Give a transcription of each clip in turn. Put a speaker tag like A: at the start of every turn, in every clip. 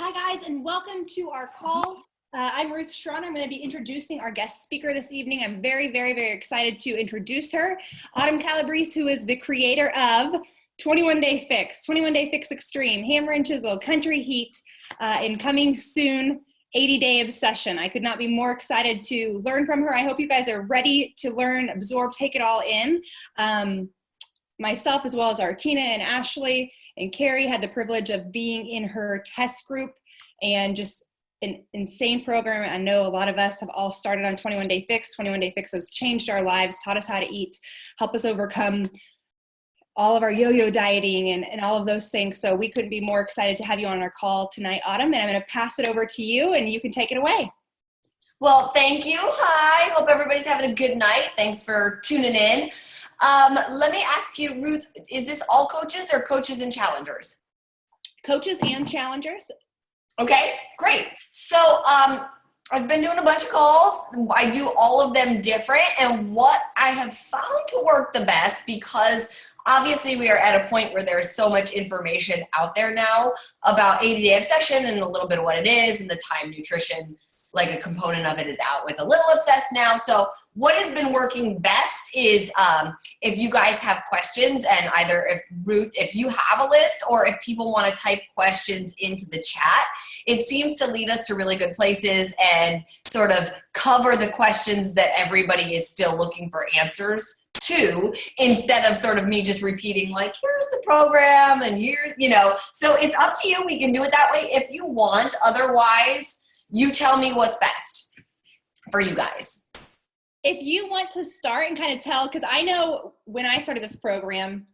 A: Hi guys, and welcome to our call. I'm Ruth Strawn. I'm going to be introducing our guest speaker this evening. I'm very excited to introduce her. Autumn Calabrese, who is the creator of 21 Day Fix, 21 Day Fix Extreme, Hammer and Chisel, Country Heat, and coming soon, 80 Day Obsession. I could not be more excited to learn from her. I hope you guys are ready to learn, absorb, take it all in. Myself, as well as Artina and Ashley and Carrie, had the privilege of being in her test group, and just an insane program. I know a lot of us have all started on 21 Day Fix. 21 Day Fix has changed our lives, taught us how to eat, helped us overcome all of our yo-yo dieting and all of those things. So we couldn't be more excited to have you on our call tonight, Autumn, and I'm going to pass it over to you and you can take it away.
B: Well, thank you. Hi. Hope everybody's having a good night. Thanks for tuning in. Let me ask you, Ruth, is this all coaches or coaches and challengers?
A: Coaches and challengers.
B: Okay, great. So I've been doing a bunch of calls. I do all of them different. And what I have found to work the best, because obviously we are at a point where there's so much information out there now about 80 Day Obsession and a little bit of what it is, and the time nutrition, like a component of it, is out with a little obsessed now. So what has been working best is if you guys have questions, and either if Ruth, if you have a list, or if people want to type questions into the chat, it seems to lead us to really good places and sort of cover the questions that everybody is still looking for answers to, instead of sort of me just repeating like, here's the program and here's, so it's up to you. We can do it that way if you want. Otherwise, you tell me what's best for you guys.
A: If you want to start and kind of tell, because I know when I started this program,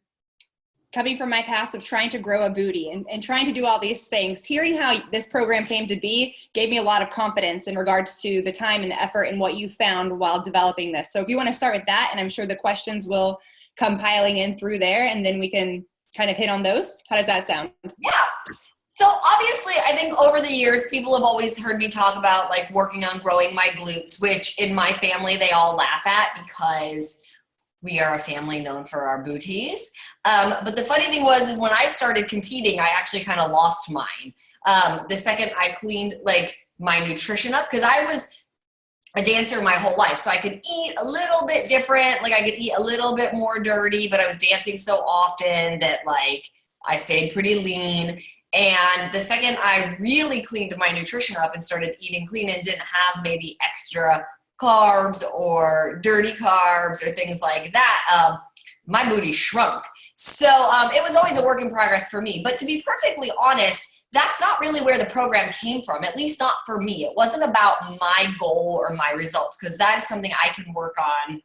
A: coming from my past of trying to grow a booty and trying to do all these things, hearing how this program came to be gave me a lot of confidence in regards to the time and the effort and what you found while developing this. So if you want to start with that, and I'm sure the questions will come piling in through there, and then we can kind of hit on those. How does that sound?
B: Yeah. So obviously, I think over the years, people have always heard me talk about like working on growing my glutes, which in my family, they all laugh at because we are a family known for our booties. But the funny thing is when I started competing, I actually kind of lost mine. The second I cleaned like my nutrition up, because I was a dancer my whole life. So I could eat a little bit different, like I could eat a little bit more dirty, but I was dancing so often that like I stayed pretty lean. And the second I really cleaned my nutrition up and started eating clean and didn't have maybe extra carbs or dirty carbs or things like that, my booty shrunk. So it was always a work in progress for me. But to be perfectly honest, that's not really where the program came from, at least not for me. It wasn't about my goal or my results, because that is something I can work on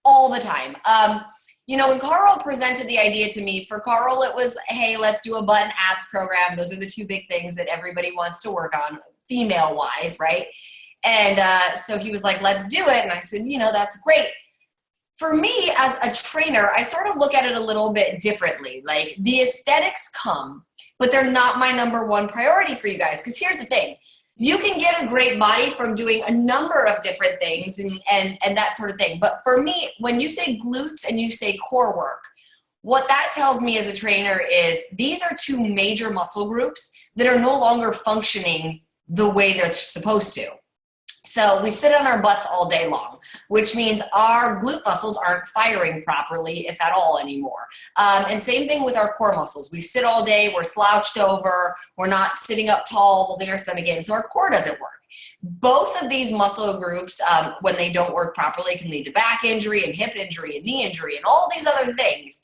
B: all the time. When Carl presented the idea to me, for Carl, it was, hey, let's do a butt and abs program. Those are the two big things that everybody wants to work on, female-wise, right? And so he was like, let's do it. And I said, that's great. For me, as a trainer, I sort of look at it a little bit differently. Like, the aesthetics come, but they're not my number one priority for you guys. Because here's the thing. You can get a great body from doing a number of different things and that sort of thing. But for me, when you say glutes and you say core work, what that tells me as a trainer is these are two major muscle groups that are no longer functioning the way they're supposed to. So we sit on our butts all day long, which means our glute muscles aren't firing properly, if at all, anymore. And same thing with our core muscles. We sit all day, we're slouched over, we're not sitting up tall, holding our stomach in, so our core doesn't work. Both of these muscle groups, when they don't work properly, can lead to back injury and hip injury and knee injury and all these other things.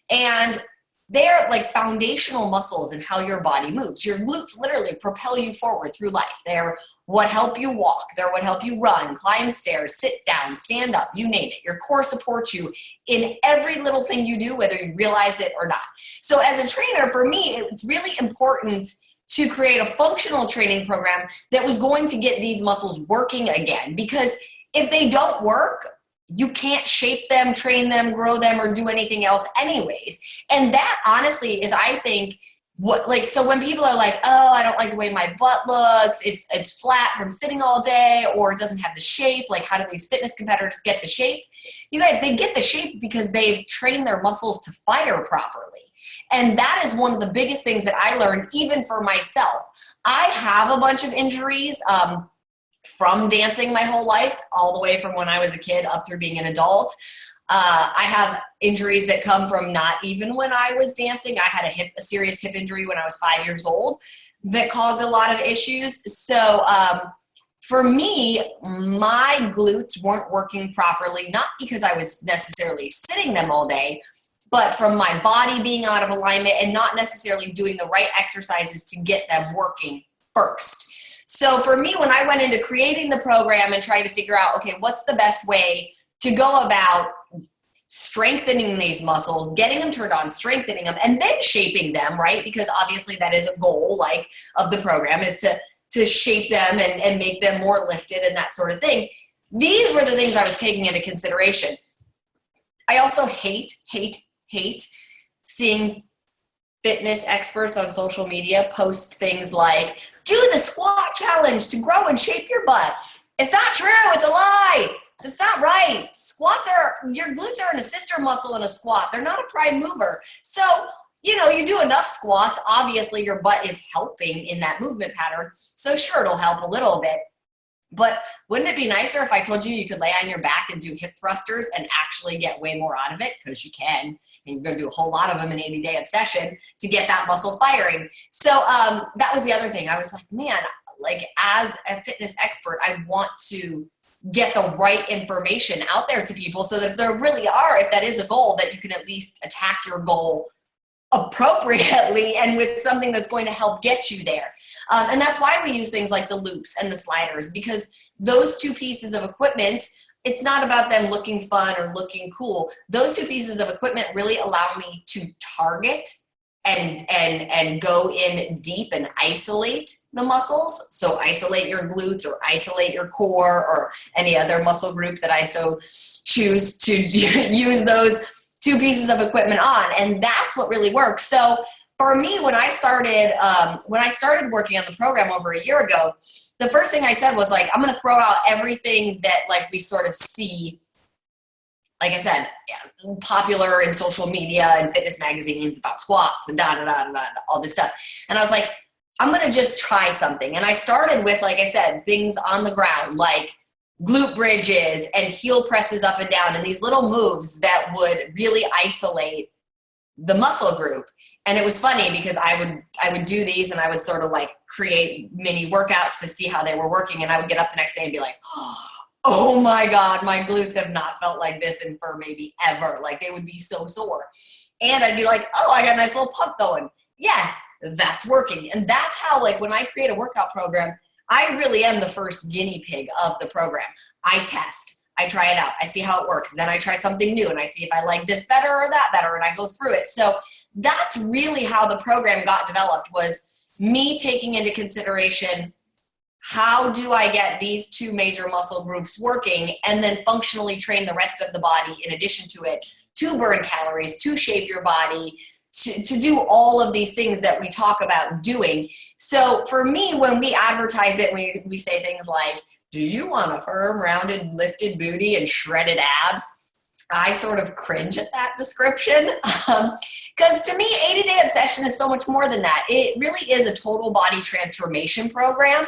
B: And they're like foundational muscles in how your body moves. Your glutes literally propel you forward through life. They're what help you walk. They're what help you run, climb stairs, sit down, stand up, you name it. Your core supports you in every little thing you do, whether you realize it or not. So as a trainer, for me, it's really important to create a functional training program that was going to get these muscles working again. Because if they don't work, you can't shape them, train them, grow them, or do anything else anyways. And that honestly is, I think, so when people are like, oh, I don't like the way my butt looks, it's flat from sitting all day, or it doesn't have the shape, like how do these fitness competitors get the shape? You guys, they get the shape because they've trained their muscles to fire properly. And that is one of the biggest things that I learned, even for myself. I have a bunch of injuries from dancing my whole life, all the way from when I was a kid up through being an adult. I have injuries that come from not even when I was dancing. I had a serious hip injury when I was 5 years old that caused a lot of issues. So for me, my glutes weren't working properly, not because I was necessarily sitting them all day, but from my body being out of alignment and not necessarily doing the right exercises to get them working first. So for me, when I went into creating the program and trying to figure out, okay, what's the best way to go about strengthening these muscles, getting them turned on, strengthening them, and then shaping them, right? Because obviously that is a goal, like, of the program, is to shape them and make them more lifted and that sort of thing. These were the things I was taking into consideration. I also hate seeing fitness experts on social media post things like, do the squat challenge to grow and shape your butt. It's not true. It's a lie. That's not right. Your glutes are an assister muscle in a squat. They're not a prime mover. So, you do enough squats, obviously your butt is helping in that movement pattern. So sure, it'll help a little bit. But wouldn't it be nicer if I told you could lay on your back and do hip thrusters and actually get way more out of it? Because you can. And you're going to do a whole lot of them in 80-day obsession to get that muscle firing. So that was the other thing. I was like, man, like, as a fitness expert, I want to get the right information out there to people so that if that is a goal, that you can at least attack your goal appropriately and with something that's going to help get you there. And that's why we use things like the loops and the sliders, because those two pieces of equipment, it's not about them looking fun or looking cool. Those two pieces of equipment really allow me to target and go in deep and isolate the muscles. So isolate your glutes or isolate your core or any other muscle group that I so choose to use those two pieces of equipment on. And that's what really works. So for me, when I started working on the program over a year ago, the first thing I said was, like, I'm going to throw out everything that, like, we sort of see, like I said, popular in social media and fitness magazines about squats and all this stuff. And I was like, I'm going to just try something. And I started with, like I said, things on the ground, like glute bridges and heel presses up and down, and these little moves that would really isolate the muscle group. And it was funny because I would do these and I would sort of like create mini workouts to see how they were working. And I would get up the next day and be like, oh my God, my glutes have not felt like this in for maybe ever. Like, they would be so sore. And I'd be like, oh, I got a nice little pump going. Yes, that's working. And that's how, like, when I create a workout program, I really am the first guinea pig of the program. I test, I try it out, I see how it works. Then I try something new and I see if I like this better or that better, and I go through it. So that's really how the program got developed, was me taking into consideration, how do I get these two major muscle groups working, and then functionally train the rest of the body in addition to it, to burn calories, to shape your body, to do all of these things that we talk about doing. So for me, when we advertise it, we say things like, do you want a firm, rounded, lifted booty and shredded abs? I sort of cringe at that description, because to me, 80-Day Obsession is so much more than that. It really is a total body transformation program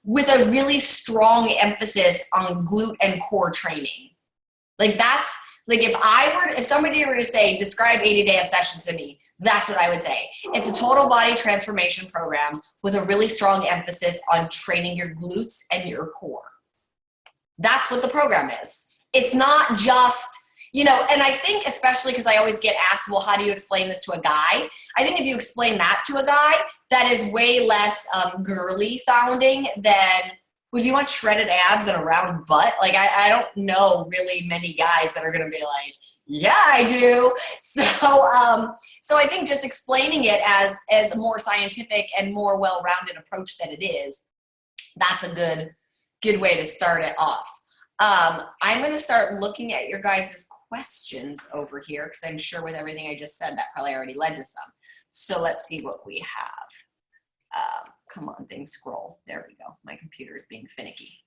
B: with a really strong emphasis on glute and core training. Like, that's, like, if somebody were to say, describe 80-Day Obsession to me, that's what I would say. It's a total body transformation program with a really strong emphasis on training your glutes and your core. That's what the program is. It's not just, and I think, especially because I always get asked, well, how do you explain this to a guy? I think if you explain that to a guy, that is way less girly sounding than, would you want shredded abs and a round butt? Like, I don't know really many guys that are going to be like, yeah, I do. So I think just explaining it as a more scientific and more well-rounded approach that it is, that's a good way to start it off. I'm going to start looking at your guys' questions over here, because I'm sure with everything I just said, that probably already led to some. So let's see what we have. Come on, things scroll. There we go. My computer is being finicky.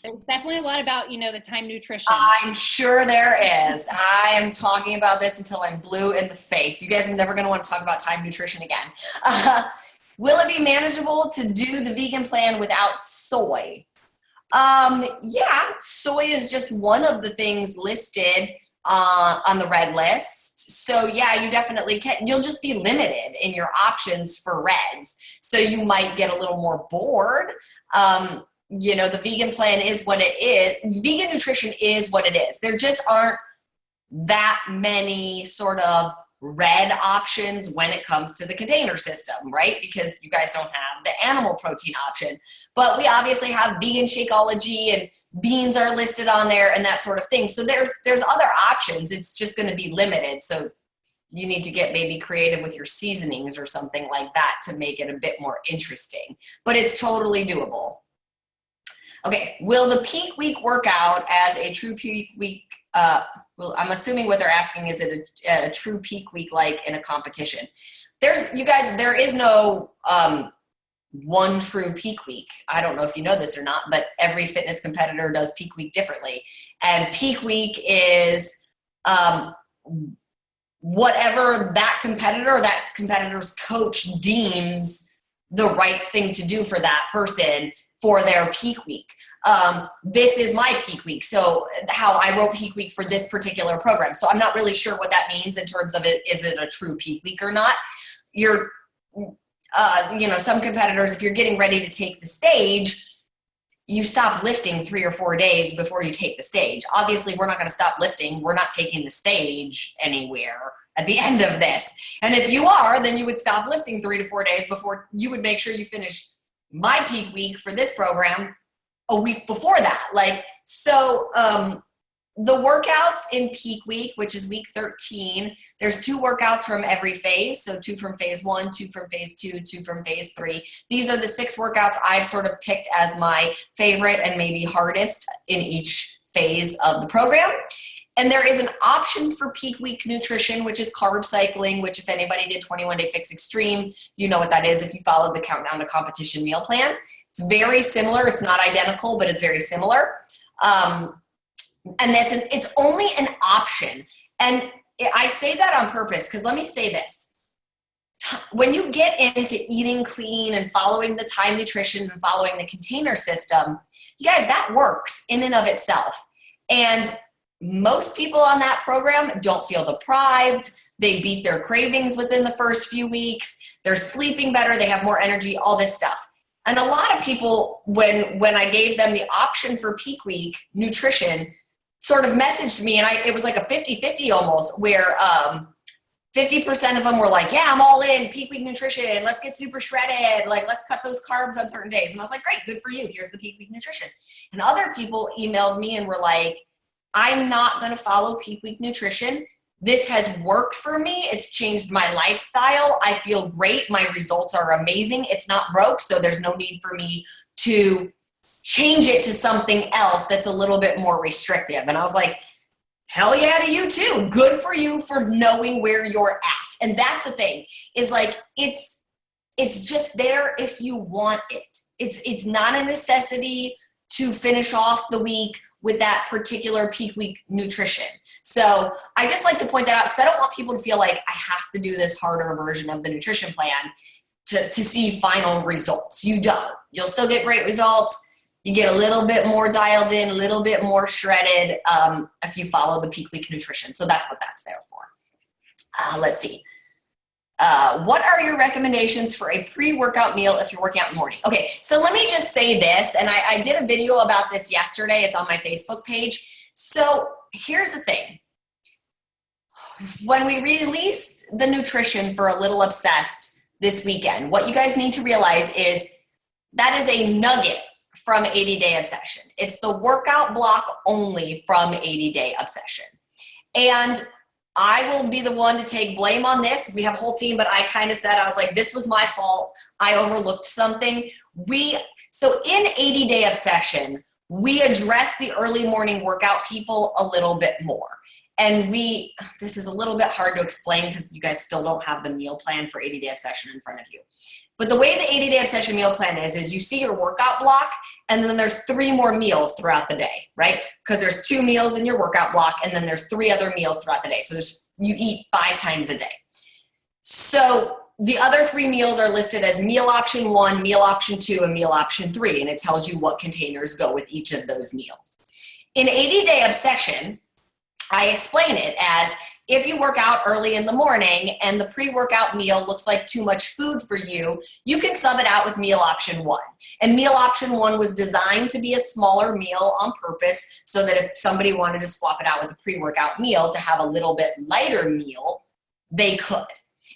A: There's definitely a lot about, the time nutrition.
B: I'm sure there is. I am talking about this until I'm blue in the face. You guys are never going to want to talk about time nutrition again. Will it be manageable to do the vegan plan without soy? Yeah, soy is just one of the things listed on the red list. So yeah, you definitely can. You'll just be limited in your options for reds. So you might get a little more bored. The vegan plan is what it is. Vegan nutrition is what it is. There just aren't that many sort of red options when it comes to the container system, right? Because you guys don't have the animal protein option. But we obviously have vegan Shakeology, and beans are listed on there and that sort of thing. So there's other options. It's just going to be limited. So you need to get maybe creative with your seasonings or something like that to make it a bit more interesting. But it's totally doable. Okay, will the peak week workout as a true peak week, well, I'm assuming what they're asking is it a true peak week like in a competition? There is no one true peak week. I don't know if you know this or not, but every fitness competitor does peak week differently. And peak week is whatever that competitor or that competitor's coach deems the right thing to do for that person for their peak week. This is my peak week. So how I wrote peak week for this particular program. So I'm not really sure what that means in terms of is it a true peak week or not? Some competitors, if you're getting ready to take the stage, you stop lifting 3 or 4 days before you take the stage. Obviously, we're not going to stop lifting. We're not taking the stage anywhere at the end of this. And if you are, then you would stop lifting 3 to 4 days before you would make sure you finish my peak week for this program a week before that. The workouts in peak week, which is week 13, there's 2 workouts from every phase. So 2 from phase 1, 2 from phase 2, 2 from phase 3. These are the 6 workouts I've sort of picked as my favorite and maybe hardest in each phase of the program. And there is an option for peak week nutrition, which is carb cycling, which if anybody did 21 Day Fix Extreme, you know what that is if you followed the Countdown to Competition meal plan. It's very similar. It's not identical, but it's very similar. And it's only an option. And I say that on purpose because let me say this. When you get into eating clean and following the time nutrition and following the container system, you guys, that works in and of itself. And most people on that program don't feel deprived. They beat their cravings within the first few weeks. They're sleeping better. They have more energy, all this stuff. And a lot of people, when I gave them the option for peak week nutrition, sort of messaged me, and it was like a 50-50 almost, where 50% of them were like, yeah, I'm all in, peak week nutrition, let's get super shredded, let's cut those carbs on certain days. And I was like, great, good for you, here's the peak week nutrition. And other people emailed me and were like, I'm not going to follow peak week nutrition. This has worked for me. It's changed my lifestyle. I feel great. My results are amazing. It's not broke, so there's no need for me to change it to something else that's a little bit more restrictive. And I was like, hell yeah to you too. Good for you for knowing where you're at. And that's the thing, is it's just there if you want it. It's not a necessity to finish off the week with that particular peak week nutrition. So I just like to point that out because I don't want people to feel like I have to do this harder version of the nutrition plan to see final results. You don't. You'll still get great results. You get a little bit more dialed in, a little bit more shredded if you follow the peak week nutrition. So that's what that's there for. Let's see. What are your recommendations for a pre-workout meal if you're working out in the morning? Okay, so let me just say this, and I did a video about this yesterday. It's on my Facebook page. So here's the thing. When we released the nutrition for A Little Obsessed this weekend, what you guys need to realize is that is a nugget from 80 Day Obsession. It's the workout block only from 80 Day Obsession. And I will be the one to take blame on this. We have a whole team, but I kind of said, I was like, this was my fault. I overlooked something. So in 80 Day Obsession, we address the early morning workout people a little bit more. And this is a little bit hard to explain because you guys still don't have the meal plan for 80 Day Obsession in front of you. But the way the 80-day obsession meal plan is you see your workout block, and then there's 3 more meals throughout the day, right? Because there's 2 meals in your workout block, and then there's 3 other meals throughout the day. So you eat 5 times a day. So the other 3 meals are listed as meal option 1, meal option 2, and meal option 3, and it tells you what containers go with each of those meals. In 80-day obsession, I explain it as, if you work out early in the morning and the pre-workout meal looks like too much food for you, you can sub it out with meal option 1. And meal option 1 was designed to be a smaller meal on purpose so that if somebody wanted to swap it out with a pre-workout meal to have a little bit lighter meal, they could.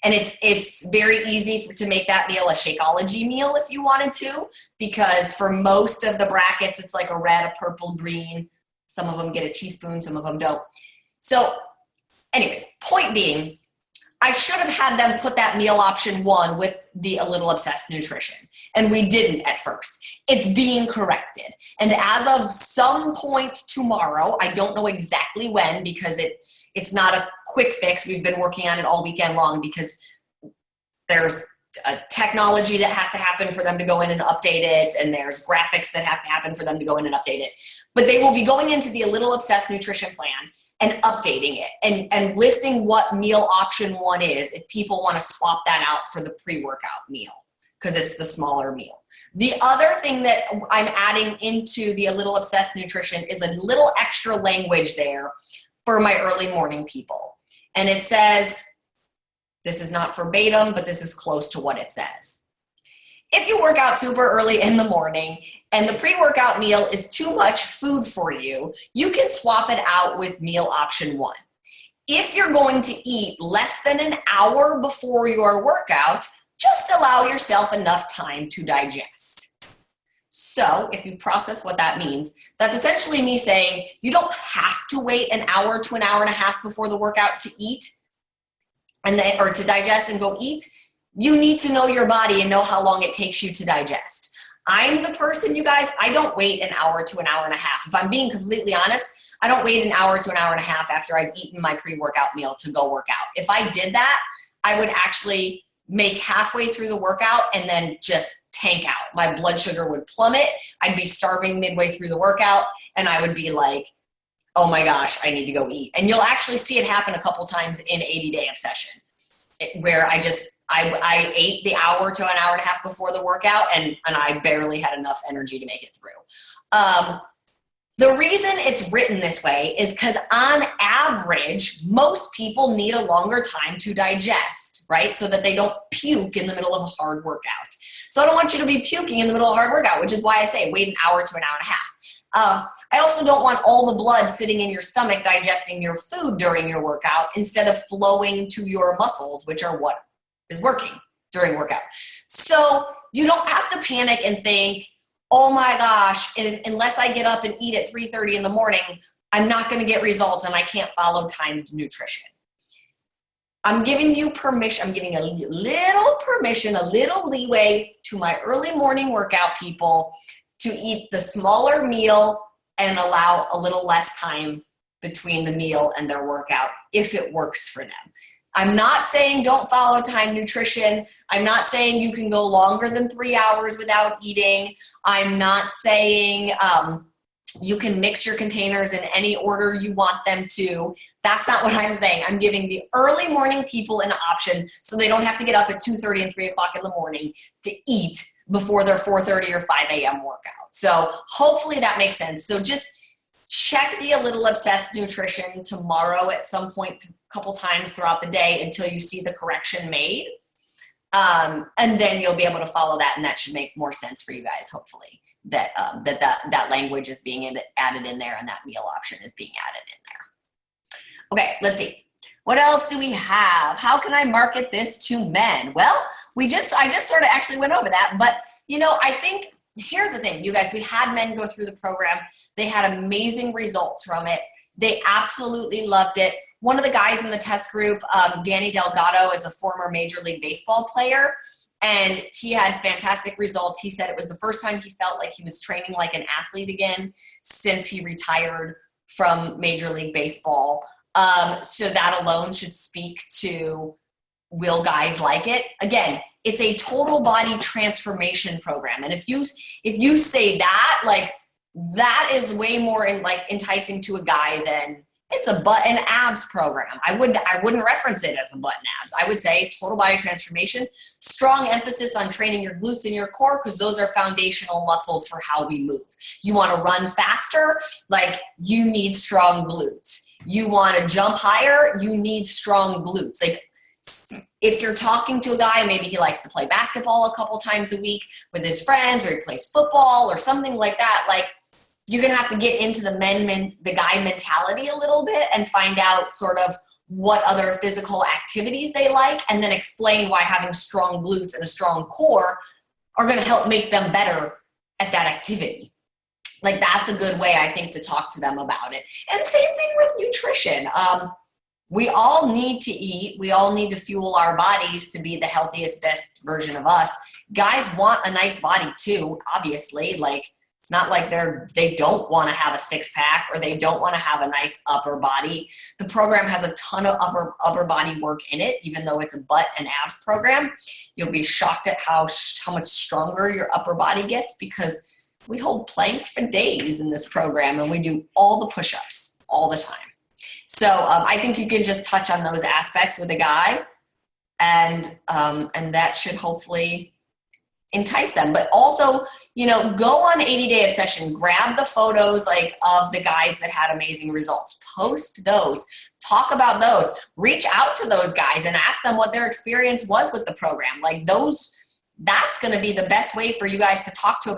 B: And it's very easy to make that meal a Shakeology meal if you wanted to, because for most of the brackets, it's like a red, a purple, green. Some of them get a teaspoon, some of them don't. So anyways, point being, I should have had them put that meal option 1 with the A Little Obsessed Nutrition, and we didn't at first. It's being corrected. And as of some point tomorrow, I don't know exactly when, because it's not a quick fix. We've been working on it all weekend long because there's a technology that has to happen for them to go in and update it, and there's graphics that have to happen for them to go in and update it. But they will be going into the A Little Obsessed Nutrition Plan and updating it and listing what meal option 1 is if people want to swap that out for the pre-workout meal, because it's the smaller meal. The other thing that I'm adding into the A Little Obsessed Nutrition is a little extra language there for my early morning people. And it says, this is not verbatim, but this is close to what it says. If you work out super early in the morning and the pre-workout meal is too much food for you, you can swap it out with meal option 1. If you're going to eat less than an hour before your workout, just allow yourself enough time to digest. So if you process what that means, that's essentially me saying you don't have to wait an hour to an hour and a half before the workout to eat or to digest and go eat. You need to know your body and know how long it takes you to digest. I'm the person, you guys, I don't wait an hour to an hour and a half. If I'm being completely honest, I don't wait an hour to an hour and a half after I've eaten my pre-workout meal to go work out. If I did that, I would actually make halfway through the workout and then just tank out. My blood sugar would plummet. I'd be starving midway through the workout, and I would be like, oh my gosh, I need to go eat. And you'll actually see it happen a couple times in 80-day obsession, where I ate the hour to an hour and a half before the workout, and I barely had enough energy to make it through. The reason it's written this way is because on average, most people need a longer time to digest, right? So that they don't puke in the middle of a hard workout. So I don't want you to be puking in the middle of a hard workout, which is why I say wait an hour to an hour and a half. I also don't want all the blood sitting in your stomach digesting your food during your workout instead of flowing to your muscles, which are what is working during workout. So you don't have to panic and think, oh my gosh, unless I get up and eat at 3:30 in the morning, I'm not going to get results and I can't follow timed nutrition. I'm giving you permission. I'm giving a little permission, a little leeway to my early morning workout people to eat the smaller meal and allow a little less time between the meal and their workout if it works for them. I'm not saying don't follow timed nutrition. I'm not saying you can go longer than 3 hours without eating. I'm not saying you can mix your containers in any order you want them to. That's not what I'm saying. I'm giving the early morning people an option so they don't have to get up at 2:30 and 3 o'clock in the morning to eat before their 4:30 or 5 a.m. workout. So hopefully that makes sense. So just check the A Little Obsessed Nutrition tomorrow at some point, a couple times throughout the day until you see the correction made. And then you'll be able to follow that, and that should make more sense for you guys, hopefully, that language is being added in there and that meal option is being added in there. Okay, let's see. What else do we have? How can I market this to men? Well, I just sort of actually went over that, but I think here's the thing, you guys, we had men go through the program. They had amazing results from it. They absolutely loved it. One of the guys in the test group, Danny Delgado, is a former Major League Baseball player, and he had fantastic results. He said it was the first time he felt like he was training like an athlete again since he retired from Major League Baseball. So that alone should speak to will guys like it? Again, it's a total body transformation program. And if you say that, like, that is way more enticing to a guy than it's a butt and abs program. I wouldn't reference it as a butt and abs. I would say total body transformation, strong emphasis on training your glutes and your core, because those are foundational muscles for how we move. You want to run faster, like, you need strong glutes. You want to jump higher, you need strong glutes. Like, if you're talking to a guy, maybe he likes to play basketball a couple times a week with his friends, or he plays football or something like that, like, you're going to have to get into the guy mentality a little bit and find out sort of what other physical activities they like, and then explain why having strong glutes and a strong core are going to help make them better at that activity. Like, that's a good way, I think, to talk to them about it. And same thing with nutrition. We all need to eat. We all need to fuel our bodies to be the healthiest, best version of us. Guys want a nice body too, obviously. Like, it's not like they don't want to have a six-pack, or they don't want to have a nice upper body. The program has a ton of upper body work in it, even though it's a butt and abs program. You'll be shocked at how much stronger your upper body gets, because we hold plank for days in this program, and we do all the push-ups all the time. So I think you can just touch on those aspects with a guy, and that should hopefully entice them. But also, go on 80-day obsession, grab the photos like of the guys that had amazing results, post those, talk about those, reach out to those guys and ask them what their experience was with the program. Like, that's going to be the best way for you guys to talk to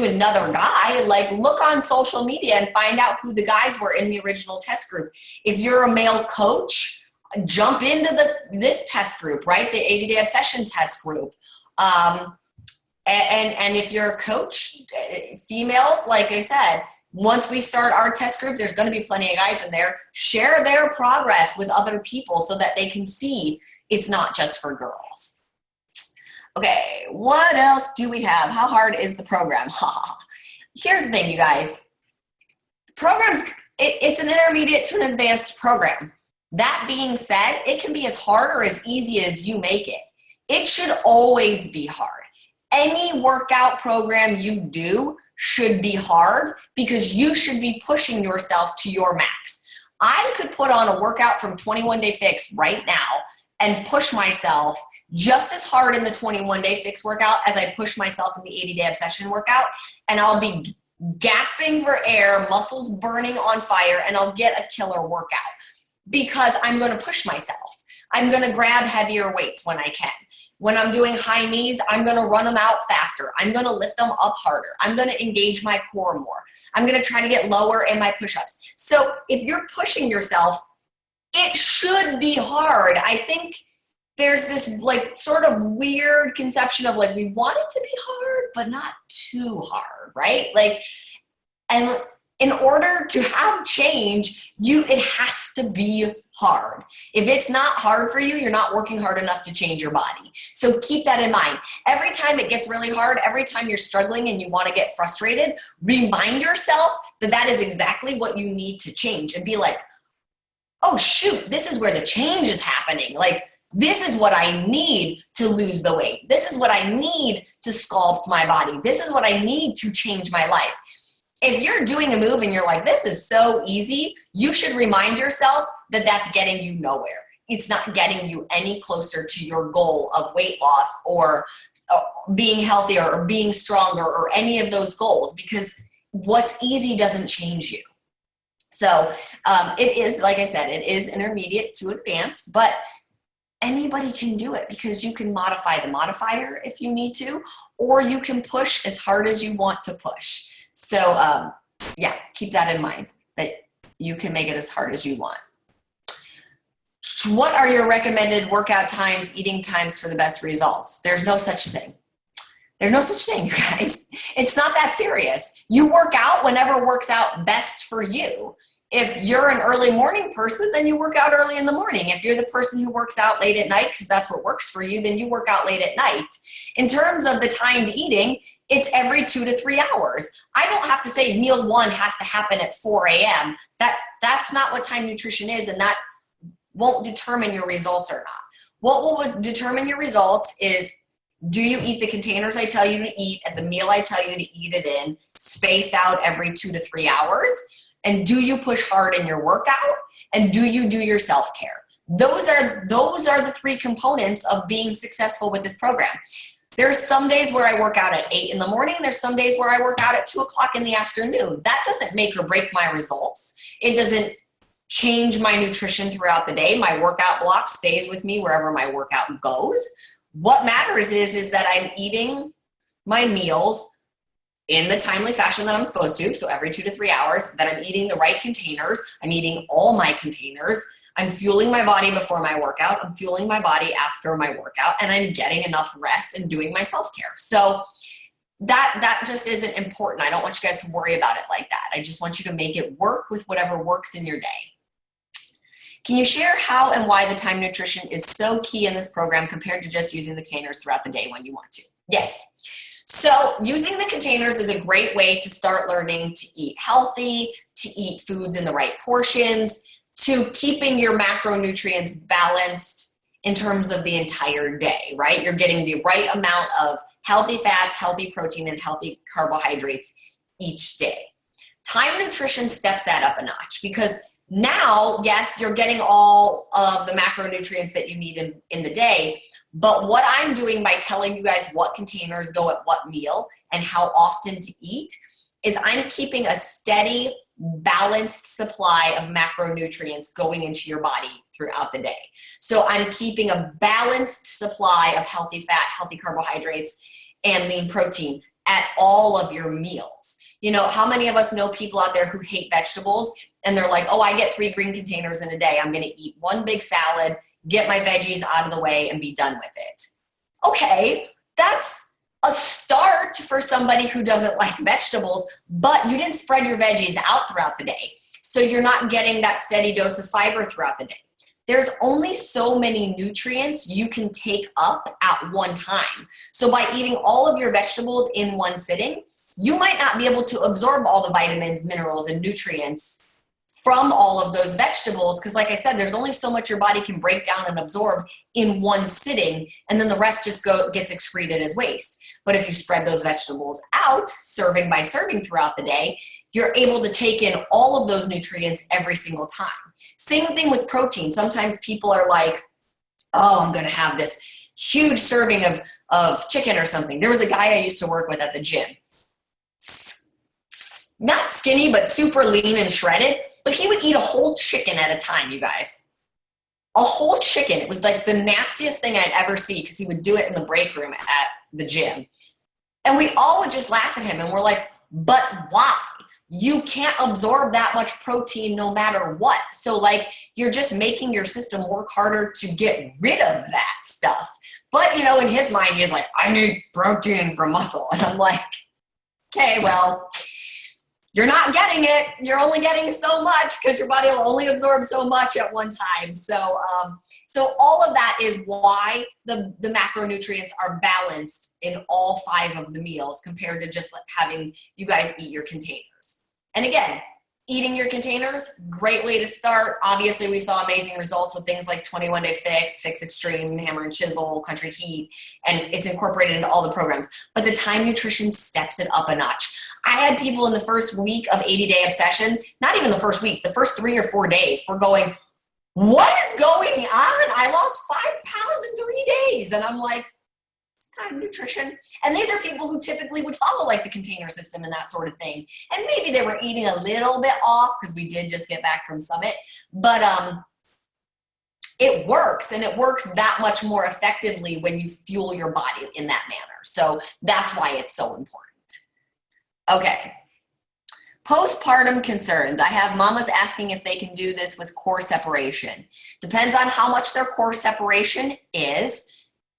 B: another guy. Like, look on social media and find out who the guys were in the original test group. If you're a male coach, jump into this test group, right? The 80-day obsession test group. And if you're a coach, females, like I said, once we start our test group, there's going to be plenty of guys in there. Share their progress with other people so that they can see it's not just for girls. Okay, what else do we have? How hard is the program? Here's the thing, you guys. Programs, it's an intermediate to an advanced program. That being said, it can be as hard or as easy as you make it. It should always be hard. Any workout program you do should be hard, because you should be pushing yourself to your max. I could put on a workout from 21 Day Fix right now and push myself just as hard in the 21 Day Fix workout as I push myself in the 80-day obsession workout, and I'll be gasping for air, muscles burning on fire, and I'll get a killer workout, because I'm going to push myself. I'm going to grab heavier weights when I can. When I'm doing high knees, I'm going to run them out faster. I'm going to lift them up harder. I'm going to engage my core more. I'm going to try to get lower in my push-ups. So if you're pushing yourself, it should be hard. I think there's this like sort of weird conception of like, we want it to be hard, but not too hard, right? Like, and in order to have change, it has to be hard. If it's not hard for you, you're not working hard enough to change your body. So keep that in mind. Every time it gets really hard, every time you're struggling and you want to get frustrated, remind yourself that that is exactly what you need to change, and be like, oh shoot, this is where the change is happening. Like, this is what I need to lose the weight. This is what I need to sculpt my body. This is what I need to change my life. If you're doing a move and you're like, this is so easy, you should remind yourself that that's getting you nowhere. It's not getting you any closer to your goal of weight loss or being healthier or being stronger or any of those goals, because what's easy doesn't change you. So it is, like I said, it is intermediate to advanced, but anybody can do it, because you can modify the modifier if you need to, or you can push as hard as you want to push. So yeah, keep that in mind, that you can make it as hard as you want. What are your recommended workout times, eating times for the best results? There's no such thing. There's no such thing, you guys. It's not that serious. You work out whenever works out best for you. If you're an early morning person, then you work out early in the morning. If you're the person who works out late at night because that's what works for you, then you work out late at night. In terms of the timed eating, it's every 2 to 3 hours. I don't have to say meal one has to happen at 4 a.m. That's not what time nutrition is, and won't determine your results or not. What will determine your results is, do you eat the containers I tell you to eat at the meal I tell you to eat it in, spaced out every 2 to 3 hours? And do you push hard in your workout? And do you do your self-care? Those are the 3 components of being successful with this program. There's some days where I work out at 8 in the morning. There's some days where I work out at 2 o'clock in the afternoon. That doesn't make or break my results. It doesn't change my nutrition throughout the day. My workout block stays with me wherever my workout goes. What matters is that I'm eating my meals in the timely fashion that I'm supposed to. So every 2 to 3 hours, that I'm eating the right containers. I'm eating all my containers. I'm fueling my body before my workout. I'm fueling my body after my workout, and I'm getting enough rest and doing my self-care. So that just isn't important. I don't want you guys to worry about it like that. I just want you to make it work with whatever works in your day. Can you share how and why the time nutrition is so key in this program compared to just using the containers throughout the day when you want to? Yes. So using the containers is a great way to start learning to eat healthy, to eat foods in the right portions, to keeping your macronutrients balanced in terms of the entire day, right? You're getting the right amount of healthy fats, healthy protein, and healthy carbohydrates each day. Time nutrition steps that up a notch because now, yes, you're getting all of the macronutrients that you need in the day, but what I'm doing by telling you guys what containers go at what meal and how often to eat is I'm keeping a steady, balanced supply of macronutrients going into your body throughout the day. So I'm keeping a balanced supply of healthy fat, healthy carbohydrates, and lean protein at all of your meals. You know, how many of us know people out there who hate vegetables and they're like, oh, I get 3 green containers in a day. I'm going to eat 1 big salad, get my veggies out of the way, and be done with it. Okay, that's a start for somebody who doesn't like vegetables, but you didn't spread your veggies out throughout the day. So you're not getting that steady dose of fiber throughout the day. There's only so many nutrients you can take up at one time. So by eating all of your vegetables in one sitting, you might not be able to absorb all the vitamins, minerals, and nutrients from all of those vegetables, because like I said, there's only so much your body can break down and absorb in one sitting, and then the rest just gets excreted as waste. But if you spread those vegetables out, serving by serving throughout the day, you're able to take in all of those nutrients every single time. Same thing with protein. Sometimes people are like, oh, I'm going to have this huge serving of chicken or something. There was a guy I used to work with at the gym. Not skinny, but super lean and shredded. But he would eat a whole chicken at a time, you guys. A whole chicken. It was like the nastiest thing I'd ever see because he would do it in the break room at the gym. And we all would just laugh at him and we're like, but why? You can't absorb that much protein no matter what. So like you're just making your system work harder to get rid of that stuff. But you know, in his mind, he's like, I need protein for muscle. And I'm like, okay, well, you're not getting it. You're only getting so much because your body will only absorb so much at one time. So all of that is why the macronutrients are balanced in all 5 of the meals compared to just having you guys eat your containers. And again, eating your containers, great way to start. Obviously, we saw amazing results with things like 21 Day Fix, Fix Extreme, Hammer and Chisel, Country Heat, and it's incorporated into all the programs. But the time nutrition steps it up a notch. I had people in the first week of 80 Day Obsession, not even the first week, the first 3 or 4 days, were going, what is going on? I lost 5 pounds in 3 days. And I'm like, it's time nutrition. And these are people who typically would follow like the container system and that sort of thing. And maybe they were eating a little bit off because we did just get back from Summit. But it works, and it works that much more effectively when you fuel your body in that manner. So that's why it's so important. Okay. Postpartum concerns. I have mamas asking if they can do this with core separation. Depends on how much their core separation is.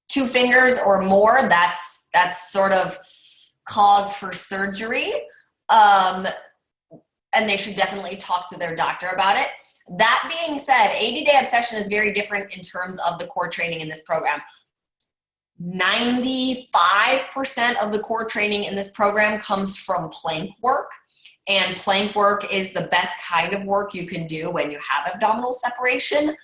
B: 2 fingers or more, that's sort of cause for surgery. And they should definitely talk to their doctor about it. That being said, 80 Day Obsession is very different in terms of the core training in this program. 95% of the core training in this program comes from plank work. And plank work is the best kind of work you can do when you have abdominal separation.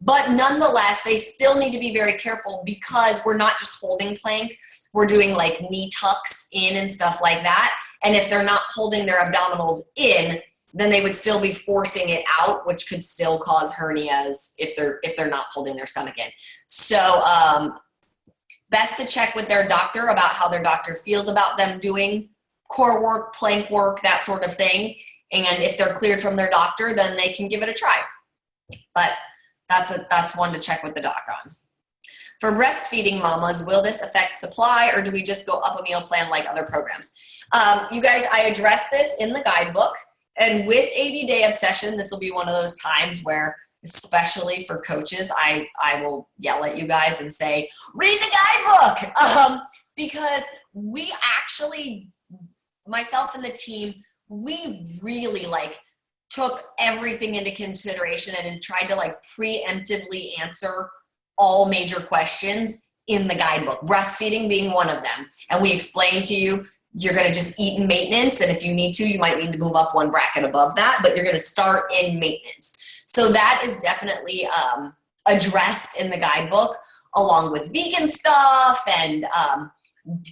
B: But nonetheless, they still need to be very careful because we're not just holding plank. We're doing like knee tucks in and stuff like that. And if they're not holding their abdominals in, then they would still be forcing it out, which could still cause hernias if they're not holding their stomach in. So best to check with their doctor about how their doctor feels about them doing core work, plank work, that sort of thing. And if they're cleared from their doctor, then they can give it a try. But that's one to check with the doc on. For breastfeeding mamas, will this affect supply, or do we just go up a meal plan like other programs? You guys, I addressed this in the guidebook, and with 80-day obsession, this will be one of those times where, especially for coaches, I will yell at you guys and say, read the guidebook, because we actually, myself and the team, we really took everything into consideration and tried to preemptively answer all major questions in the guidebook, breastfeeding being one of them. And we explained to you, you're going to just eat in maintenance. And if you need to, you might need to move up one bracket above that, but you're going to start in maintenance. So that is definitely addressed in the guidebook, along with vegan stuff and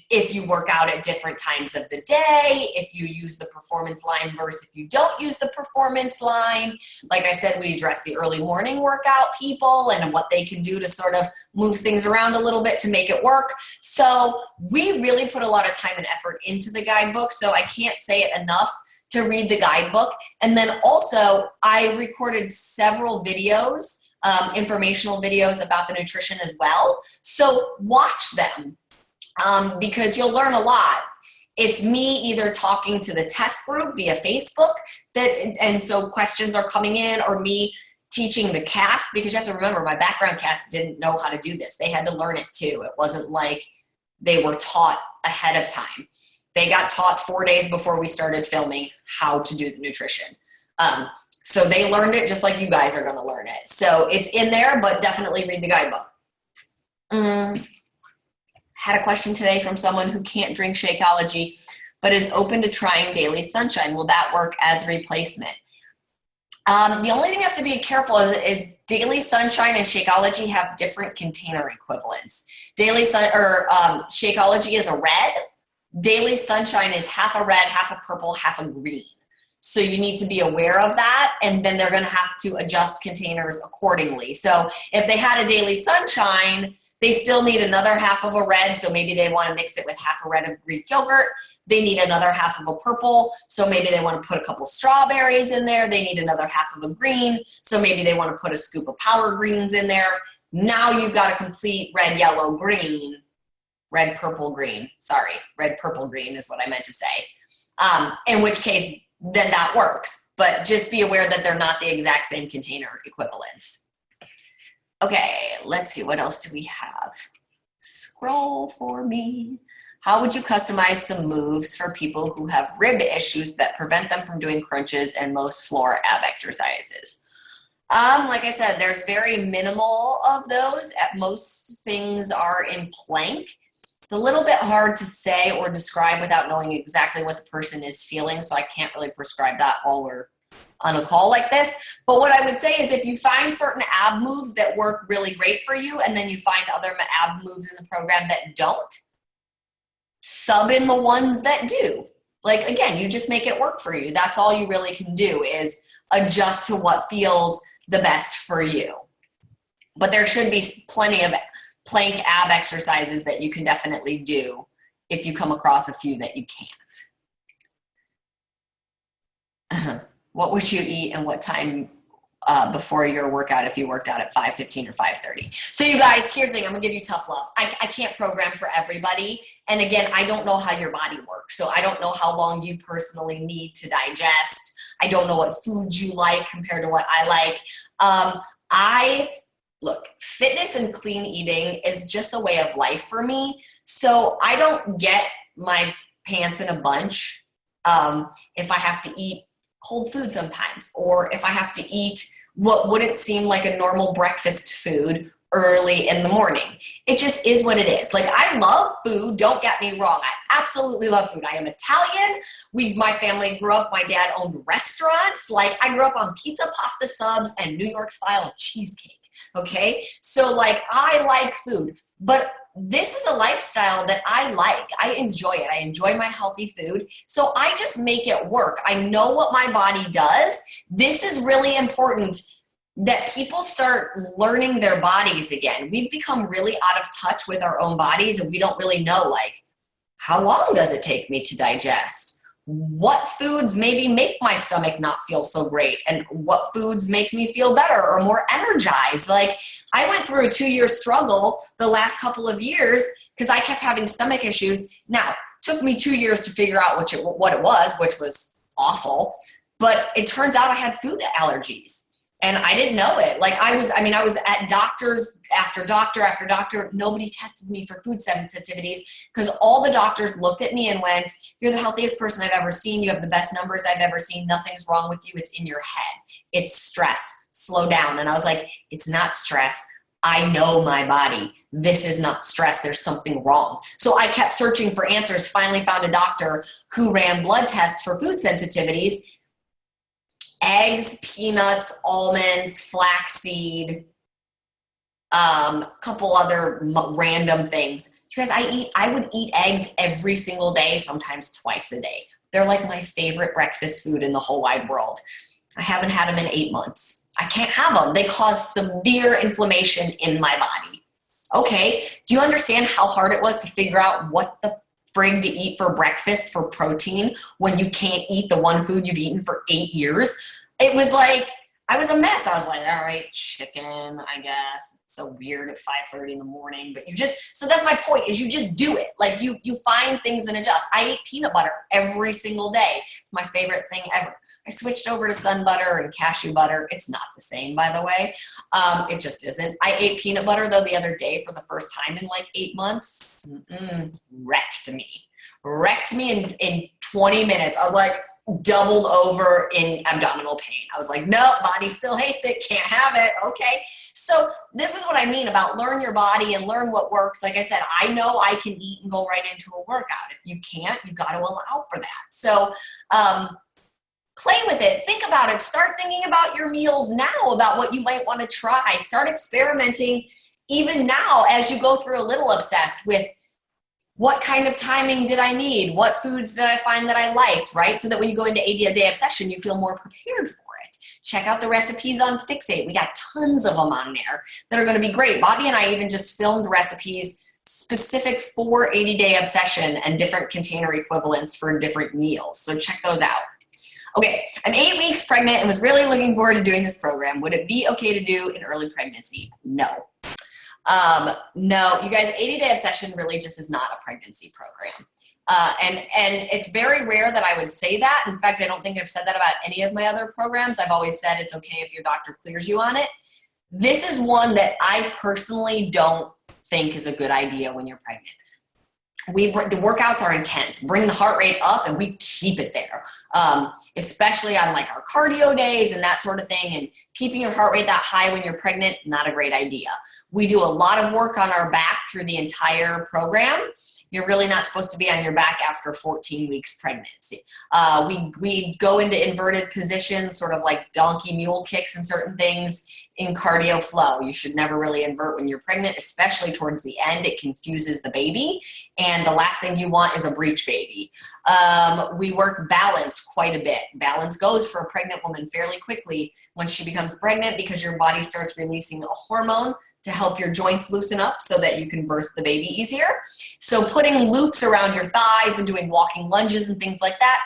B: if you work out at different times of the day, if you use the performance line versus if you don't use the performance line. Like I said, we address the early morning workout people and what they can do to sort of move things around a little bit to make it work. So we really put a lot of time and effort into the guidebook. So I can't say it enough to read the guidebook. And then also I recorded several videos, informational videos about the nutrition as well. So watch them. Because you'll learn a lot. It's me either talking to the test group via Facebook, and so questions are coming in, or me teaching the cast, because you have to remember my background cast didn't know how to do this. They had to learn it too. It wasn't like they were taught ahead of time. They got taught 4 days before we started filming how to do the nutrition. So they learned it just like you guys are going to learn it. So it's in there, but definitely read the guidebook. Had a question today from someone who can't drink Shakeology, but is open to trying Daily Sunshine. Will that work as a replacement? The only thing you have to be careful is Daily Sunshine and Shakeology have different container equivalents. Shakeology is a red. Daily Sunshine is half a red, half a purple, half a green. So you need to be aware of that, and then they're going to have to adjust containers accordingly. So if they had a Daily Sunshine, they still need another half of a red, so maybe they want to mix it with half a red of Greek yogurt. They need another half of a purple, so maybe they want to put a couple strawberries in there. They need another half of a green, so maybe they want to put a scoop of power greens in there. Now you've got a complete red, yellow, green, red, purple, green. Sorry, red, purple, green is what I meant to say. In which case, then that works. But just be aware that they're not the exact same container equivalents. Okay, let's see, what else do we have? Scroll for me. How would you customize some moves for people who have rib issues that prevent them from doing crunches and most floor ab exercises? Like I said, there's very minimal of those. Most things are in plank. It's a little bit hard to say or describe without knowing exactly what the person is feeling, so I can't really prescribe that while we're on a call like this. But what I would say is if you find certain ab moves that work really great for you, and then you find other ab moves in the program that don't, sub in the ones that do. Like, again, you just make it work for you. That's all you really can do, is adjust to what feels the best for you. But there should be plenty of plank ab exercises that you can definitely do if you come across a few that you can't. What would you eat and what time before your workout if you worked out at 5:15 or 5:30? So you guys, here's the thing, I'm gonna give you tough love. I can't program for everybody. And again, I don't know how your body works. So I don't know how long you personally need to digest. I don't know what foods you like compared to what I like. Look, fitness and clean eating is just a way of life for me. So I don't get my pants in a bunch if I have to eat cold food sometimes, or if I have to eat what wouldn't seem like a normal breakfast food early in the morning. It just is what it is. Like, I love food, don't get me wrong. I absolutely love food. I am Italian. My family grew up, my dad owned restaurants. Like, I grew up on pizza, pasta subs, and New York style cheesecake. Okay. So like, I like food, but this is a lifestyle that I like. I enjoy it. I enjoy my healthy food. So I just make it work. I know what my body does. This is really important, that people start learning their bodies again. We've become really out of touch with our own bodies, and we don't really know, like, how long does it take me to digest? What foods maybe make my stomach not feel so great? And what foods make me feel better or more energized? Like, I went through a 2-year struggle the last couple of years because I kept having stomach issues. Now, it took me 2 years to figure out what it was, which was awful. But it turns out I had food allergies. And I didn't know it. Like, I was at doctors after doctor after doctor. Nobody tested me for food sensitivities because all the doctors looked at me and went, "You're the healthiest person I've ever seen. You have the best numbers I've ever seen. Nothing's wrong with you. It's in your head. It's stress. Slow down." And I was like, it's not stress. I know my body. This is not stress. There's something wrong. So I kept searching for answers, finally found a doctor who ran blood tests for food sensitivities. Eggs, peanuts, almonds, flaxseed, couple other random things. Because I would eat eggs every single day, sometimes twice a day. They're like my favorite breakfast food in the whole wide world. I haven't had them in 8 months. I can't have them. They cause severe inflammation in my body. Okay, do you understand how hard it was to figure out what the frig to eat for breakfast for protein when you can't eat the one food you've eaten for 8 years? It was like, I was a mess. I was like, all right, chicken, I guess. It's so weird at 5:30 in the morning, but so that's my point, is you just do it. Like, you find things and adjust. I ate peanut butter every single day. It's my favorite thing ever. I switched over to sun butter and cashew butter. It's not the same, by the way. It just isn't. I ate peanut butter, though, the other day for the first time in like 8 months. Wrecked me in 20 minutes. I was like, doubled over in abdominal pain. I was like, no, body still hates it. Can't have it. Okay. So this is what I mean about learn your body and learn what works. Like I said, I know I can eat and go right into a workout. If you can't, you got to allow for that. So, play with it. Think about it. Start thinking about your meals now, about what you might want to try. Start experimenting even now as you go through a little obsessed with what kind of timing did I need? What foods did I find that I liked, right? So that when you go into 80-day obsession, you feel more prepared for it. Check out the recipes on Fixate. We got tons of them on there that are going to be great. Bobby and I even just filmed recipes specific for 80-day obsession and different container equivalents for different meals. So check those out. Okay, I'm 8 weeks pregnant and was really looking forward to doing this program. Would it be okay to do in early pregnancy? No. No, you guys, 80-day obsession really just is not a pregnancy program. And it's very rare that I would say that. In fact, I don't think I've said that about any of my other programs. I've always said it's okay if your doctor clears you on it. This is one that I personally don't think is a good idea when you're pregnant. The workouts are intense. Bring the heart rate up and we keep it there, especially on like our cardio days and that sort of thing. And keeping your heart rate that high when you're pregnant, not a great idea. We do a lot of work on our back through the entire program. You're really not supposed to be on your back after 14 weeks pregnancy. We go into inverted positions, sort of like donkey mule kicks and certain things in cardio flow. You should never really invert when you're pregnant, especially towards the end. It confuses the baby. And the last thing you want is a breech baby. We work balance quite a bit. Balance goes for a pregnant woman fairly quickly when she becomes pregnant because your body starts releasing a hormone to help your joints loosen up so that you can birth the baby easier. So putting loops around your thighs and doing walking lunges and things like that,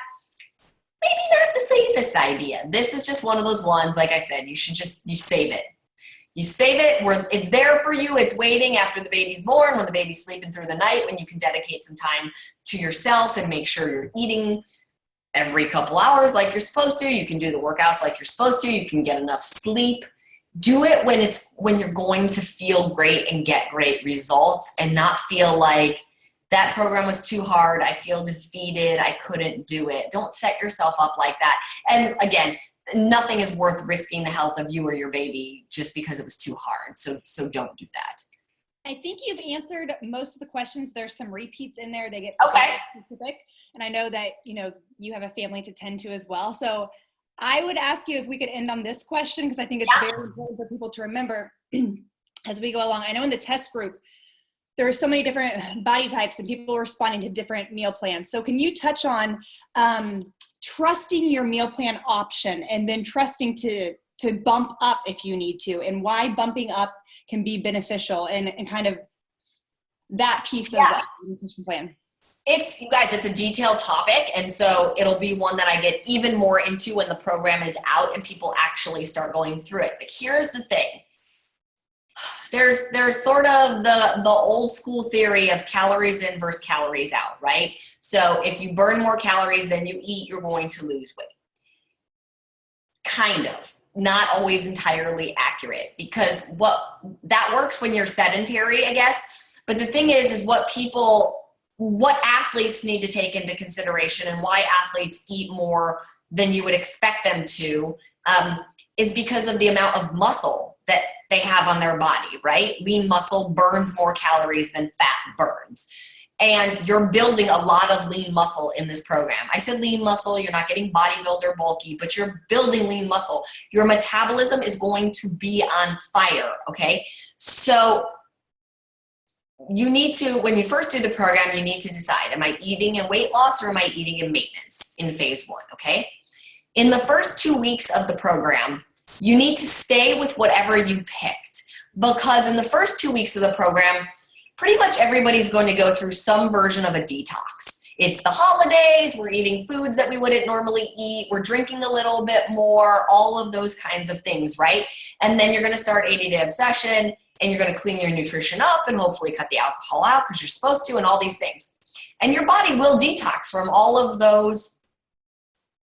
B: maybe not the safest idea. This is just one of those ones, like I said, you save it. You save it where it's there for you. It's waiting after the baby's born, when the baby's sleeping through the night, when you can dedicate some time to yourself and make sure you're eating every couple hours like you're supposed to. You can do the workouts like you're supposed to. You can get enough sleep. Do it when you're going to feel great and get great results and not feel like that program was too hard. I feel defeated. I couldn't do it. Don't set yourself up like that. And again, nothing is worth risking the health of you or your baby just because it was too hard. So don't do that.
A: I think you've answered most of the questions. There's some repeats in there. They get
B: okay.
A: specific. And I know that, you have a family to tend to as well. So I would ask you if we could end on this question, because I think it's very important for people to remember as we go along. I know in the test group, there are so many different body types and people responding to different meal plans. So can you touch on trusting your meal plan option and then trusting to bump up if you need to, and why bumping up can be beneficial and kind of that piece of the nutrition plan?
B: You guys, it's a detailed topic, and so it'll be one that I get even more into when the program is out and people actually start going through it. But here's the thing. There's sort of the old school theory of calories in versus calories out, right? So if you burn more calories than you eat, you're going to lose weight. Kind of. Not always entirely accurate, because that works when you're sedentary, I guess. But the thing is what athletes need to take into consideration and why athletes eat more than you would expect them to is because of the amount of muscle that they have on their body, right? Lean muscle burns more calories than fat burns. And you're building a lot of lean muscle in this program. I said lean muscle, you're not getting bodybuilder bulky, but you're building lean muscle. Your metabolism is going to be on fire, okay? So you need to, when you first do the program, you need to decide, am I eating in weight loss or am I eating in maintenance in phase 1, okay? In the first 2 weeks of the program, you need to stay with whatever you picked, because in the first 2 weeks of the program, pretty much everybody's going to go through some version of a detox. It's the holidays, we're eating foods that we wouldn't normally eat, we're drinking a little bit more, all of those kinds of things, right? And then you're going to start 80-day obsession, and you're going to clean your nutrition up and hopefully cut the alcohol out because you're supposed to, and all these things. And your body will detox from all of those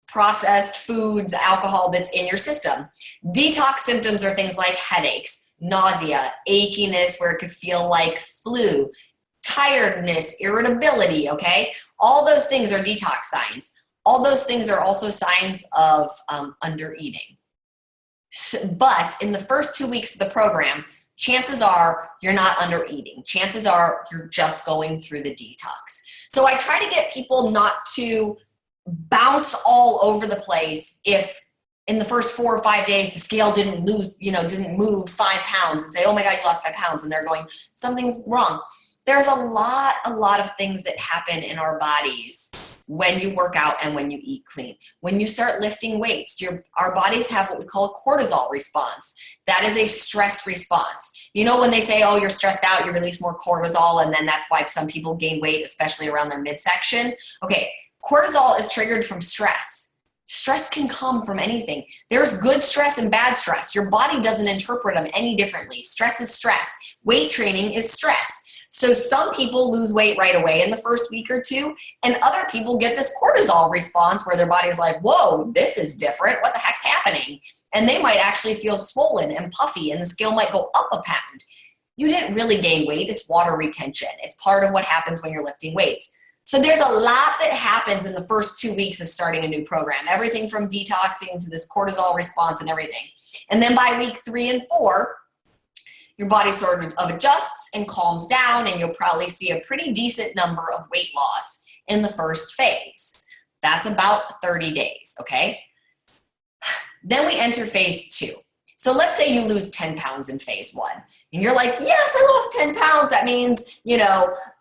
B: processed foods, alcohol that's in your system. Detox symptoms are things like headaches, nausea, achiness where it could feel like flu, tiredness, irritability, okay? All those things are detox signs. All those things are also signs of under eating. But in the first 2 weeks of the program, chances are you're not under eating. Chances are you're just going through the detox. So I try to get people not to bounce all over the place if in the first 4 or 5 days the scale didn't move 5 pounds, and say, oh my God, you lost 5 pounds, and they're going, something's wrong. There's a lot of things that happen in our bodies when you work out and when you eat clean. When you start lifting weights, our bodies have what we call a cortisol response. That is a stress response. You know, when they say, oh, you're stressed out, you release more cortisol, and then that's why some people gain weight, especially around their midsection. Okay, cortisol is triggered from stress. Stress can come from anything. There's good stress and bad stress. Your body doesn't interpret them any differently. Stress is stress. Weight training is stress. So some people lose weight right away in the first week or two, and other people get this cortisol response where their body's like, whoa, this is different. What the heck's happening? And they might actually feel swollen and puffy, and the scale might go up a pound. You didn't really gain weight. It's water retention. It's part of what happens when you're lifting weights. So there's a lot that happens in the first 2 weeks of starting a new program. Everything from detoxing to this cortisol response and everything. And then by week 3 and 4, your body sort of adjusts and calms down, and you'll probably see a pretty decent number of weight loss in the first phase. That's about 30 days, okay? Then we enter phase 2. So let's say you lose 10 pounds in phase 1, and you're like, yes, I lost 10 pounds. That means,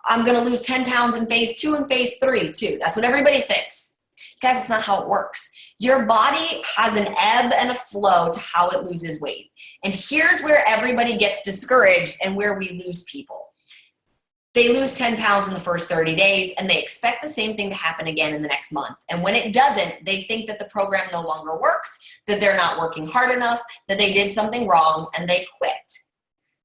B: I'm going to lose 10 pounds in phase 2 and phase 3 too. That's what everybody thinks. Guys, that's not how it works. Your body has an ebb and a flow to how it loses weight. And here's where everybody gets discouraged and where we lose people. They lose 10 pounds in the first 30 days, and they expect the same thing to happen again in the next month. And when it doesn't, they think that the program no longer works, that they're not working hard enough, that they did something wrong, and they quit.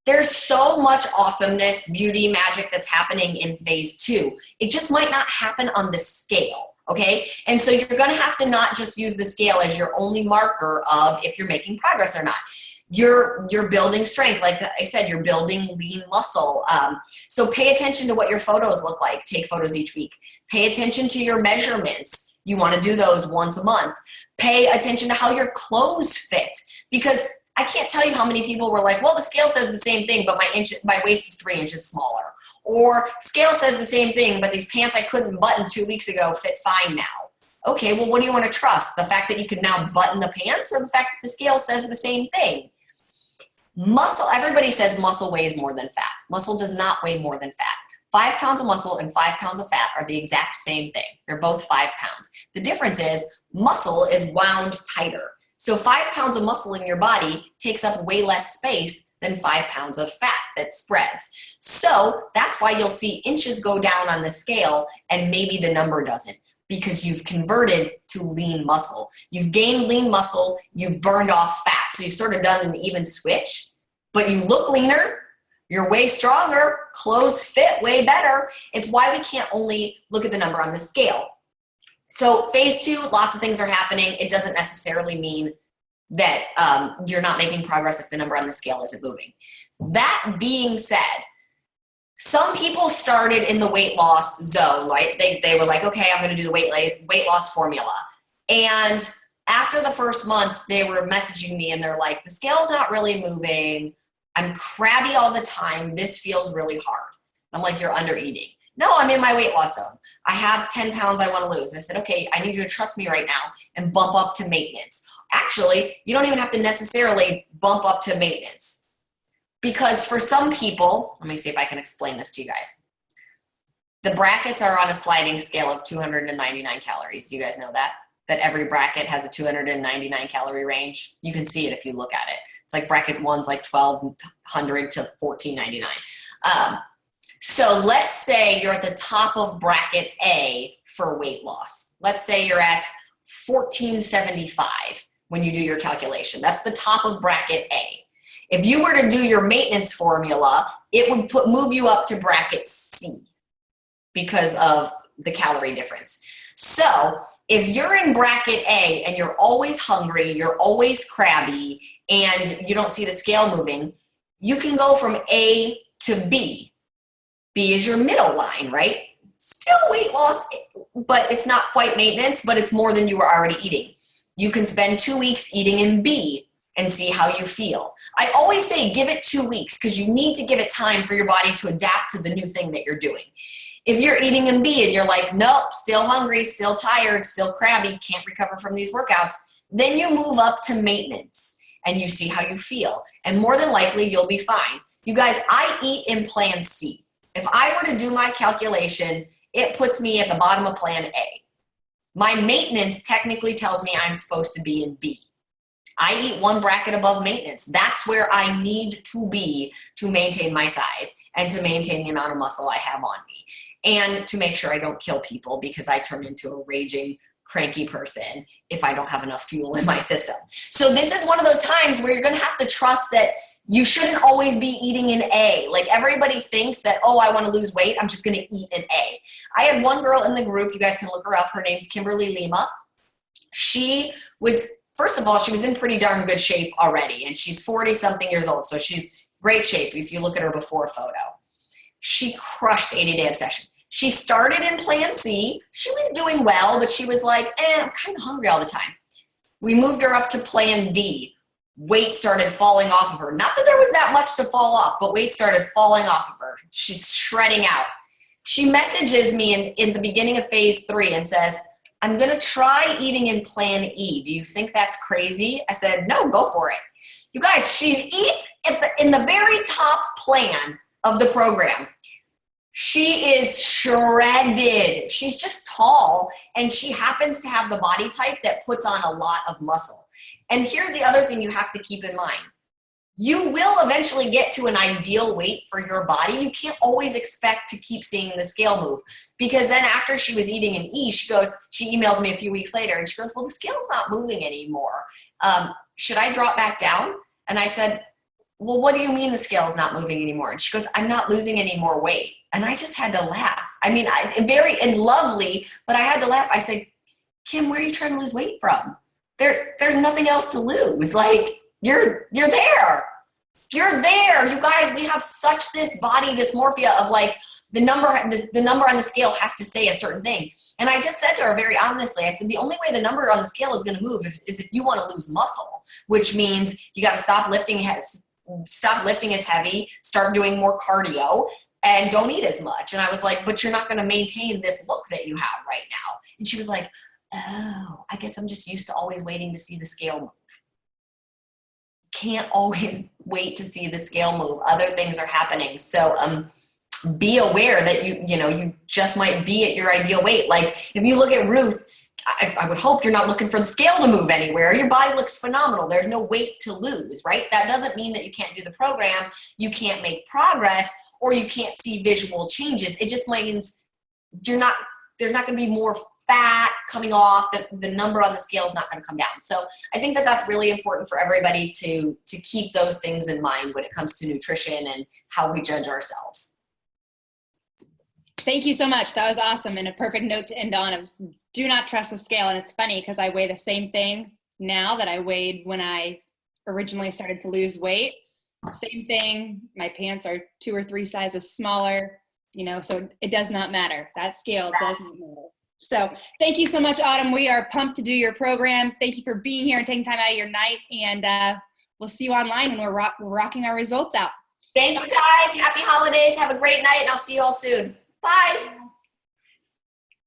B: There's so much awesomeness, beauty, magic that's happening in phase 2. It just might not happen on the scale. Okay, and so you're going to have to not just use the scale as your only marker of if you're making progress or not. You're building strength. Like I said, you're building lean muscle. So pay attention to what your photos look like. Take photos each week. Pay attention to your measurements. You want to do those once a month. Pay attention to how your clothes fit, because I can't tell you how many people were like, well, the scale says the same thing, but my waist is 3 inches smaller. Or scale says the same thing, but these pants I couldn't button 2 weeks ago fit fine now. Okay, well, what do you want to trust? The fact that you can now button the pants, or the fact that the scale says the same thing? Muscle, everybody says muscle weighs more than fat. Muscle does not weigh more than fat. 5 pounds of muscle and 5 pounds of fat are the exact same thing. They're both 5 pounds. The difference is muscle is wound tighter. So 5 pounds of muscle in your body takes up way less space than 5 pounds of fat that spreads. So that's why you'll see inches go down on the scale and maybe the number doesn't, because you've converted to lean muscle. You've gained lean muscle, you've burned off fat. So you've sort of done an even switch, but you look leaner, you're way stronger, clothes fit way better. It's why we can't only look at the number on the scale. So phase 2, lots of things are happening. It doesn't necessarily mean that you're not making progress if the number on the scale isn't moving. That being said, some people started in the weight loss zone, right? They were like, okay, I'm gonna do the weight loss formula. And after the first month, they were messaging me and they're like, the scale's not really moving. I'm crabby all the time. This feels really hard. I'm like, you're under eating. No, I'm in my weight loss zone. I have 10 pounds I want to lose. I said, okay, I need you to trust me right now and bump up to maintenance. Actually, you don't even have to necessarily bump up to maintenance, because for some people, let me see if I can explain this to you guys. The brackets are on a sliding scale of 299 calories. Do you guys know that? That every bracket has a 299 calorie range. You can see it if you look at it. It's like bracket 1's like 1,200 to 1,499. So let's say you're at the top of bracket A for weight loss. Let's say you're at 1,475 when you do your calculation. That's the top of bracket A. If you were to do your maintenance formula, it would move you up to bracket C because of the calorie difference. So if you're in bracket A and you're always hungry, you're always crabby, and you don't see the scale moving, you can go from A to B. B is your middle line, right? Still weight loss, but it's not quite maintenance, but it's more than you were already eating. You can spend 2 weeks eating in B and see how you feel. I always say give it 2 weeks, because you need to give it time for your body to adapt to the new thing that you're doing. If you're eating in B and you're like, nope, still hungry, still tired, still crabby, can't recover from these workouts, then you move up to maintenance and you see how you feel. And more than likely, you'll be fine. You guys, I eat in plan C. If I were to do my calculation, it puts me at the bottom of plan A. My maintenance technically tells me I'm supposed to be in B. I eat one bracket above maintenance. That's where I need to be to maintain my size and to maintain the amount of muscle I have on me, and to make sure I don't kill people, because I turn into a raging, cranky person if I don't have enough fuel in my system. So this is one of those times where you're gonna have to trust that you shouldn't always be eating in A. Like, everybody thinks that, oh, I wanna lose weight, I'm just gonna eat in A. I had one girl in the group, you guys can look her up, her name's Kimberly Lima. She was, first of all, she was in pretty darn good shape already, and she's 40-something years old, so she's great shape if you look at her before photo. She crushed 80-day obsession. She started in plan C. She was doing well, but she was like, I'm kind of hungry all the time. We moved her up to plan D. Weight started falling off of her. Not that there was that much to fall off, but weight started falling off of her. She's shredding out. She messages me in the beginning of phase 3 and says, I'm going to try eating in plan E. Do you think that's crazy? I said, no, go for it. You guys, she eats in the very top plan of the program. She is shredded. She's just tall, and she happens to have the body type that puts on a lot of muscle. And here's the other thing you have to keep in mind. You will eventually get to an ideal weight for your body. You can't always expect to keep seeing the scale move, because then after she was eating an E, she emails me a few weeks later and she goes, well, the scale's not moving anymore. Should I drop back down? And I said, well, what do you mean the scale's not moving anymore? And she goes, I'm not losing any more weight. And I just had to laugh. I mean, very lovely, but I had to laugh. I said, Kim, where are you trying to lose weight from? There's nothing else to lose. Like, you're there. You're there. You guys, we have such this body dysmorphia of like, the number on the scale has to say a certain thing. And I just said to her very honestly, I said, the only way the number on the scale is going to move is if you want to lose muscle, which means you got to stop lifting as heavy, start doing more cardio, and don't eat as much. And I was like, but you're not going to maintain this look that you have right now. And she was like, oh, I guess I'm just used to always waiting to see the scale move. Can't always wait to see the scale move. Other things are happening. So be aware that you just might be at your ideal weight. Like if you look at Ruth, I would hope you're not looking for the scale to move anywhere. Your body looks phenomenal. There's no weight to lose, right? That doesn't mean that you can't do the program, you can't make progress, or you can't see visual changes. It just means there's not going to be more fat coming off. The number on the scale is not going to come down. So I think that that's really important for everybody to keep those things in mind when it comes to nutrition and how we judge ourselves.
A: Thank you so much. That was awesome, and a perfect note to end on of do not trust the scale. And it's funny because I weigh the same thing now that I weighed when I originally started to lose weight. Same thing. My pants are 2 or 3 sizes smaller, so it does not matter. That scale does not matter. So thank you so much, Autumn. We are pumped to do your program. Thank you for being here and taking time out of your night. And we'll see you online when we're rocking our results out.
B: Thank you, guys. Happy holidays. Have a great night, and I'll see you all soon. Bye.